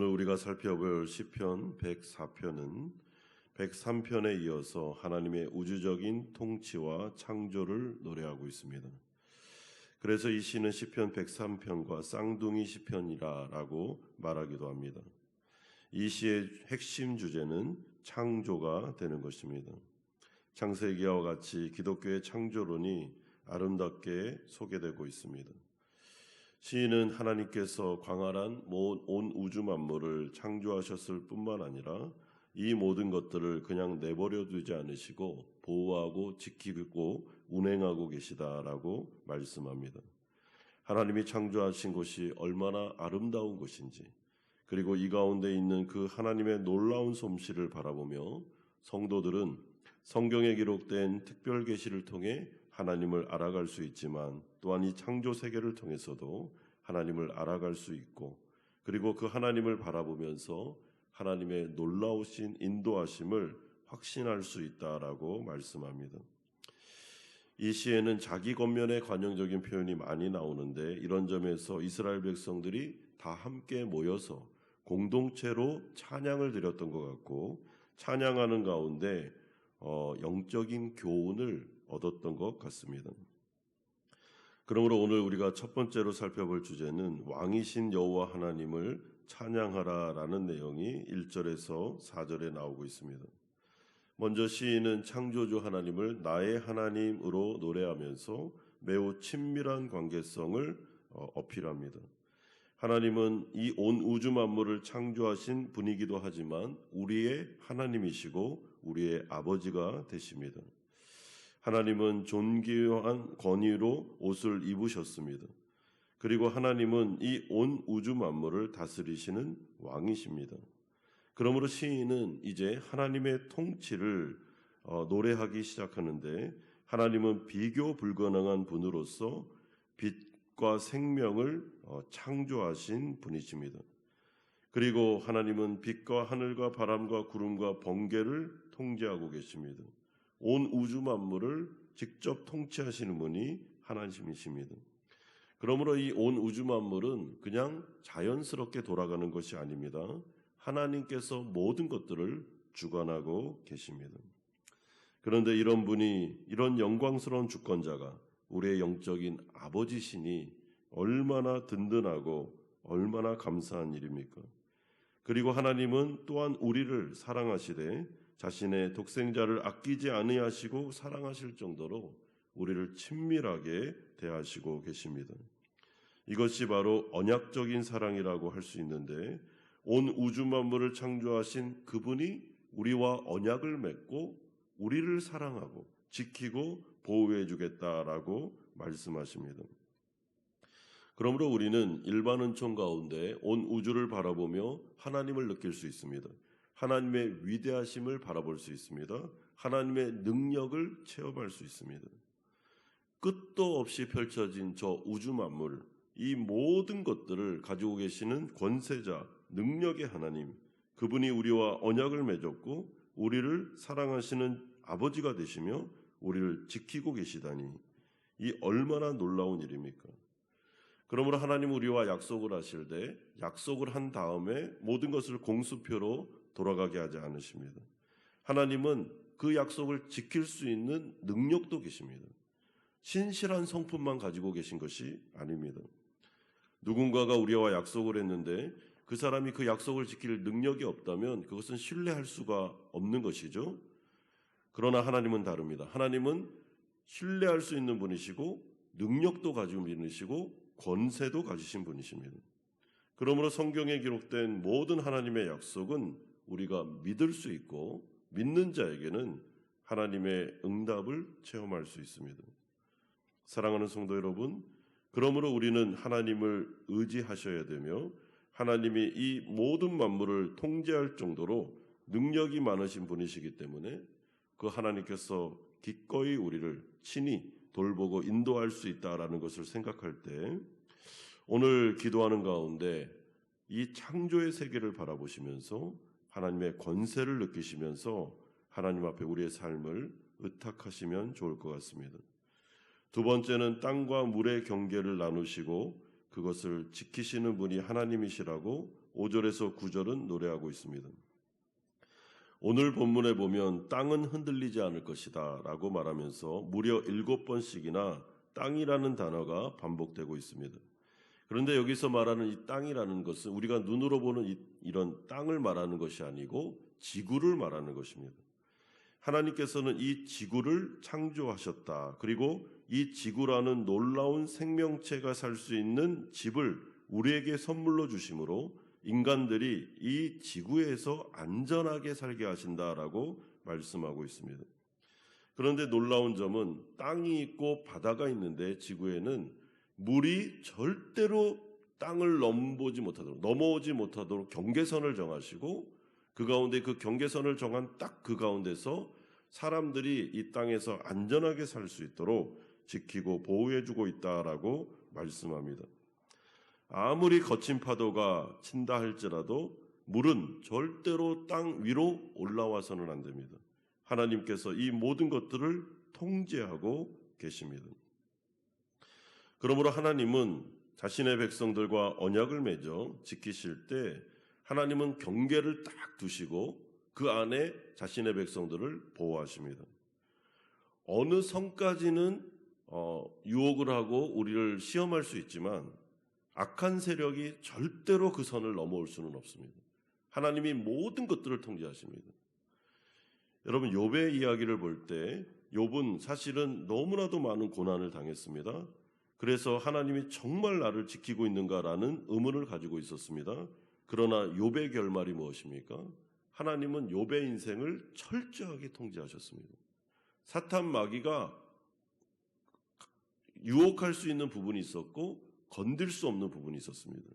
오늘 우리가 살펴볼 시편 104편은 103편에 이어서 하나님의 우주적인 통치와 창조를 노래하고 있습니다. 그래서 이 시는 시편 103편과 쌍둥이 시편이라고 말하기도 합니다. 이 시의 핵심 주제는 창조가 되는 것입니다. 창세기와 같이 기독교의 창조론이 아름답게 소개되고 있습니다. 시인은 하나님께서 광활한 온 우주 만물을 창조하셨을 뿐만 아니라 이 모든 것들을 그냥 내버려 두지 않으시고 보호하고 지키고 운행하고 계시다라고 말씀합니다. 하나님이 창조하신 것이 얼마나 아름다운 것인지, 그리고 이 가운데 있는 그 하나님의 놀라운 솜씨를 바라보며 성도들은 성경에 기록된 특별 계시를 통해 하나님을 알아갈 수 있지만 또한 이 창조 세계를 통해서도 하나님을 알아갈 수 있고, 그리고 그 하나님을 바라보면서 하나님의 놀라우신 인도하심을 확신할 수 있다라고 말씀합니다. 이 시에는 자기 겉면의 관용적인 표현이 많이 나오는데, 이런 점에서 이스라엘 백성들이 다 함께 모여서 공동체로 찬양을 드렸던 것 같고, 찬양하는 가운데 영적인 교훈을 얻었던 것 같습니다. 그러므로 오늘 우리가 첫 번째로 살펴볼 주제는 왕이신 여호와 하나님을 찬양하라라는 내용이 1절에서 4절에 나오고 있습니다. 먼저 시인은 창조주 하나님을 나의 하나님으로 노래하면서 매우 친밀한 관계성을 어필합니다. 하나님은 이 온 우주 만물을 창조하신 분이기도 하지만 우리의 하나님이시고 우리의 아버지가 되십니다. 하나님은 존귀한 권위로 옷을 입으셨습니다. 그리고 하나님은 이 온 우주 만물을 다스리시는 왕이십니다. 그러므로 시인은 이제 하나님의 통치를 노래하기 시작하는데, 하나님은 비교 불가능한 분으로서 빛과 생명을 창조하신 분이십니다. 그리고 하나님은 빛과 하늘과 바람과 구름과 번개를 통제하고 계십니다. 온 우주 만물을 직접 통치하시는 분이 하나님이십니다. 그러므로 이 온 우주 만물은 그냥 자연스럽게 돌아가는 것이 아닙니다. 하나님께서 모든 것들을 주관하고 계십니다. 그런데 이런 분이, 이런 영광스러운 주권자가 우리의 영적인 아버지시니 얼마나 든든하고 얼마나 감사한 일입니까? 그리고 하나님은 또한 우리를 사랑하시되 자신의 독생자를 아끼지 아니하시고 사랑하실 정도로 우리를 친밀하게 대하시고 계십니다. 이것이 바로 언약적인 사랑이라고 할 수 있는데, 온 우주 만물을 창조하신 그분이 우리와 언약을 맺고 우리를 사랑하고 지키고 보호해 주겠다라고 말씀하십니다. 그러므로 우리는 일반 은총 가운데 온 우주를 바라보며 하나님을 느낄 수 있습니다. 하나님의 위대하심을 바라볼 수 있습니다. 하나님의 능력을 체험할 수 있습니다. 끝도 없이 펼쳐진 저 우주 만물, 이 모든 것들을 가지고 계시는 권세자, 능력의 하나님, 그분이 우리와 언약을 맺었고 우리를 사랑하시는 아버지가 되시며 우리를 지키고 계시다니, 이 얼마나 놀라운 일입니까? 그러므로 하나님 우리와 약속을 하실 때 약속을 한 다음에 모든 것을 공수표로 돌아가게 하지 않으십니다. 하나님은 그 약속을 지킬 수 있는 능력도 계십니다. 신실한 성품만 가지고 계신 것이 아닙니다. 누군가가 우리와 약속을 했는데 그 사람이 그 약속을 지킬 능력이 없다면 그것은 신뢰할 수가 없는 것이죠. 그러나 하나님은 다릅니다. 하나님은 신뢰할 수 있는 분이시고 능력도 가지고 있으시고 권세도 가지신 분이십니다. 그러므로 성경에 기록된 모든 하나님의 약속은 우리가 믿을 수 있고 믿는 자에게는 하나님의 응답을 체험할 수 있습니다. 사랑하는 성도 여러분, 그러므로 우리는 하나님을 의지하셔야 되며 하나님이 이 모든 만물을 통제할 정도로 능력이 많으신 분이시기 때문에 그 하나님께서 기꺼이 우리를 친히 돌보고 인도할 수 있다라는 것을 생각할 때, 오늘 기도하는 가운데 이 창조의 세계를 바라보시면서 하나님의 권세를 느끼시면서 하나님 앞에 우리의 삶을 의탁하시면 좋을 것 같습니다. 두 번째는 땅과 물의 경계를 나누시고 그것을 지키시는 분이 하나님이시라고 5절에서 9절은 노래하고 있습니다. 오늘 본문에 보면 땅은 흔들리지 않을 것이다 라고 말하면서 무려 7번씩이나 땅이라는 단어가 반복되고 있습니다. 그런데 여기서 말하는 이 땅이라는 것은 우리가 눈으로 보는 이런 땅을 말하는 것이 아니고 지구를 말하는 것입니다. 하나님께서는 이 지구를 창조하셨다. 그리고 이 지구라는 놀라운 생명체가 살 수 있는 집을 우리에게 선물로 주심으로 인간들이 이 지구에서 안전하게 살게 하신다라고 말씀하고 있습니다. 그런데 놀라운 점은 땅이 있고 바다가 있는데 지구에는 물이 절대로 땅을 넘어오지 못하도록 경계선을 정하시고 그 가운데 그 경계선을 정한 딱 그 가운데서 사람들이 이 땅에서 안전하게 살 수 있도록 지키고 보호해주고 있다라고 말씀합니다. 아무리 거친 파도가 친다 할지라도 물은 절대로 땅 위로 올라와서는 안 됩니다. 하나님께서 이 모든 것들을 통제하고 계십니다. 그러므로 하나님은 자신의 백성들과 언약을 맺어 지키실 때 하나님은 경계를 딱 두시고 그 안에 자신의 백성들을 보호하십니다. 어느 선까지는 유혹을 하고 우리를 시험할 수 있지만 악한 세력이 절대로 그 선을 넘어올 수는 없습니다. 하나님이 모든 것들을 통제하십니다. 여러분 욥의 이야기를 볼 때 욥은 사실은 너무나도 많은 고난을 당했습니다. 그래서 하나님이 정말 나를 지키고 있는가라는 의문을 가지고 있었습니다. 그러나 욥의 결말이 무엇입니까? 하나님은 욥의 인생을 철저하게 통제하셨습니다. 사탄 마귀가 유혹할 수 있는 부분이 있었고 건들 수 없는 부분이 있었습니다.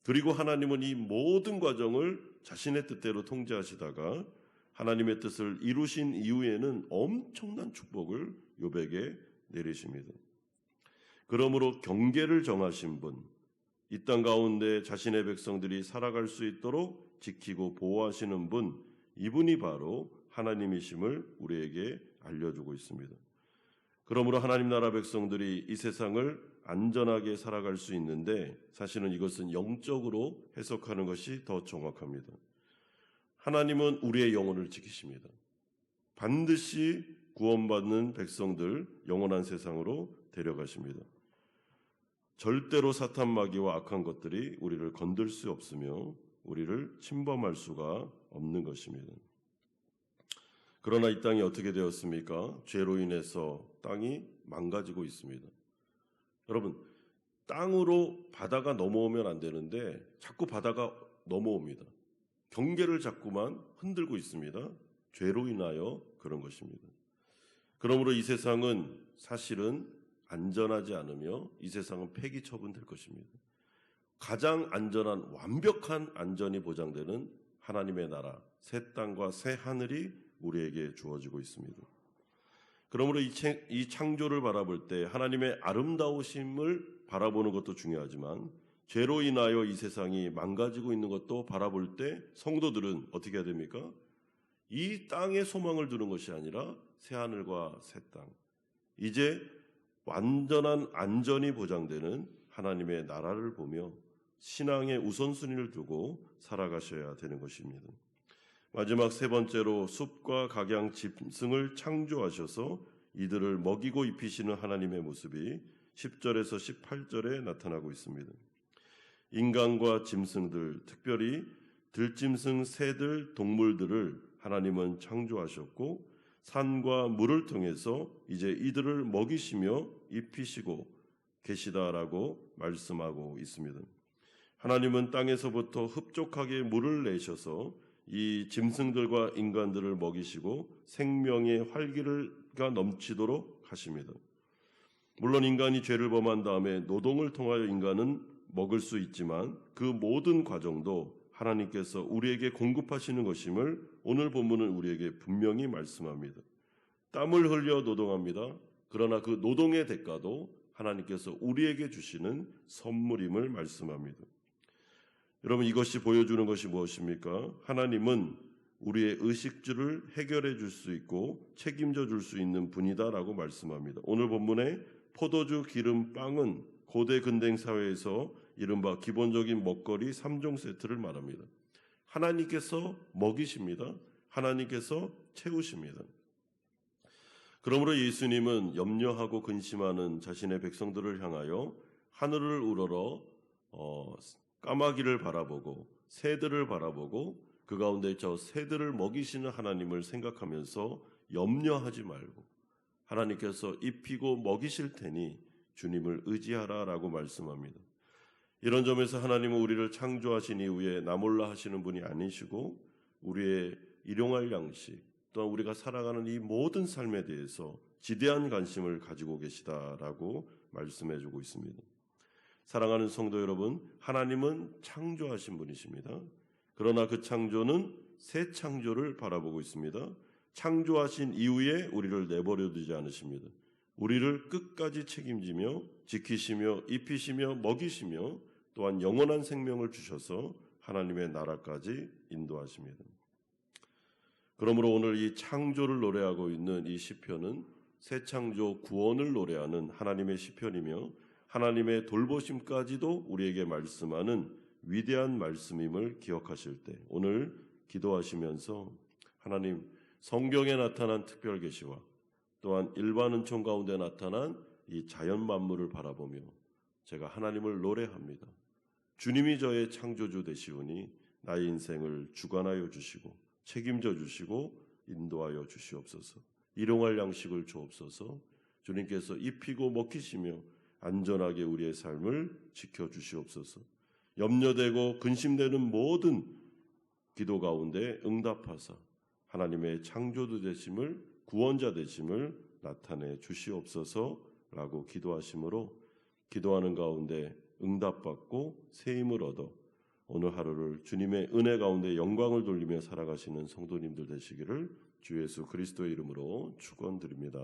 그리고 하나님은 이 모든 과정을 자신의 뜻대로 통제하시다가 하나님의 뜻을 이루신 이후에는 엄청난 축복을 욥에게 내리십니다. 그러므로 경계를 정하신 분, 이 땅 가운데 자신의 백성들이 살아갈 수 있도록 지키고 보호하시는 분, 이분이 바로 하나님이심을 우리에게 알려주고 있습니다. 그러므로 하나님 나라 백성들이 이 세상을 안전하게 살아갈 수 있는데 사실은 이것은 영적으로 해석하는 것이 더 정확합니다. 하나님은 우리의 영혼을 지키십니다. 반드시 구원받는 백성들 영원한 세상으로 데려가십니다. 절대로 사탄 마귀와 악한 것들이 우리를 건들 수 없으며 우리를 침범할 수가 없는 것입니다. 그러나 이 땅이 어떻게 되었습니까? 죄로 인해서 땅이 망가지고 있습니다. 여러분, 땅으로 바다가 넘어오면 안 되는데 자꾸 바다가 넘어옵니다. 경계를 자꾸만 흔들고 있습니다. 죄로 인하여 그런 것입니다. 그러므로 이 세상은 사실은 안전하지 않으며 이 세상은 폐기 처분될 것입니다. 가장 안전한 완벽한 안전이 보장되는 하나님의 나라, 새 땅과 새 하늘이 우리에게 주어지고 있습니다. 그러므로 이 창조를 바라볼 때 하나님의 아름다우심을 바라보는 것도 중요하지만 죄로 인하여 이 세상이 망가지고 있는 것도 바라볼 때 성도들은 어떻게 해야 됩니까? 이 땅에 소망을 두는 것이 아니라 새 하늘과 새 땅, 이제 완전한 안전이 보장되는 하나님의 나라를 보며 신앙의 우선순위를 두고 살아가셔야 되는 것입니다. 마지막 세 번째로 숲과 각양 짐승을 창조하셔서 이들을 먹이고 입히시는 하나님의 모습이 10절에서 18절에 나타나고 있습니다. 인간과 짐승들, 특별히 들짐승, 새들, 동물들을 하나님은 창조하셨고 산과 물을 통해서 이제 이들을 먹이시며 입히시고 계시다라고 말씀하고 있습니다. 하나님은 땅에서부터 흡족하게 물을 내셔서 이 짐승들과 인간들을 먹이시고 생명의 활기가 넘치도록 하십니다. 물론 인간이 죄를 범한 다음에 노동을 통하여 인간은 먹을 수 있지만 그 모든 과정도 하나님께서 우리에게 공급하시는 것임을 오늘 본문은 우리에게 분명히 말씀합니다. 땀을 흘려 노동합니다. 그러나 그 노동의 대가도 하나님께서 우리에게 주시는 선물임을 말씀합니다. 여러분, 이것이 보여주는 것이 무엇입니까? 하나님은 우리의 의식주를 해결해 줄 수 있고 책임져 줄 수 있는 분이다라고 말씀합니다. 오늘 본문의 포도주 기름 빵은 고대 근대 사회에서 이른바 기본적인 먹거리 3종 세트를 말합니다. 하나님께서 먹이십니다. 하나님께서 채우십니다. 그러므로 예수님은 염려하고 근심하는 자신의 백성들을 향하여 하늘을 우러러 까마귀를 바라보고 새들을 바라보고 그 가운데 저 새들을 먹이시는 하나님을 생각하면서 염려하지 말고 하나님께서 입히고 먹이실 테니 주님을 의지하라라고 말씀합니다. 이런 점에서 하나님은 우리를 창조하신 이후에 나 몰라 하시는 분이 아니시고 우리의 일용할 양식 또한 우리가 살아가는 이 모든 삶에 대해서 지대한 관심을 가지고 계시다라고 말씀해주고 있습니다. 사랑하는 성도 여러분, 하나님은 창조하신 분이십니다. 그러나 그 창조는 새 창조를 바라보고 있습니다. 창조하신 이후에 우리를 내버려 두지 않으십니다. 우리를 끝까지 책임지며 지키시며 입히시며 먹이시며 또한 영원한 생명을 주셔서 하나님의 나라까지 인도하십니다. 그러므로 오늘 이 창조를 노래하고 있는 이 시편은 새 창조 구원을 노래하는 하나님의 시편이며 하나님의 돌보심까지도 우리에게 말씀하는 위대한 말씀임을 기억하실 때 오늘 기도하시면서 하나님 성경에 나타난 특별 계시와 또한 일반 은총 가운데 나타난 이 자연 만물을 바라보며 제가 하나님을 노래합니다. 주님이 저의 창조주 되시오니 나의 인생을 주관하여 주시고 책임져 주시고 인도하여 주시옵소서. 일용할 양식을 주옵소서. 주님께서 입히고 먹히시며 안전하게 우리의 삶을 지켜주시옵소서. 염려되고 근심되는 모든 기도 가운데 응답하사 하나님의 창조주 되심을 구원자 되심을 나타내 주시옵소서라고 기도하심으로 기도하는 가운데 응답받고 새 힘을 얻어 오늘 하루를 주님의 은혜 가운데 영광을 돌리며 살아가시는 성도님들 되시기를 주 예수 그리스도의 이름으로 축원드립니다.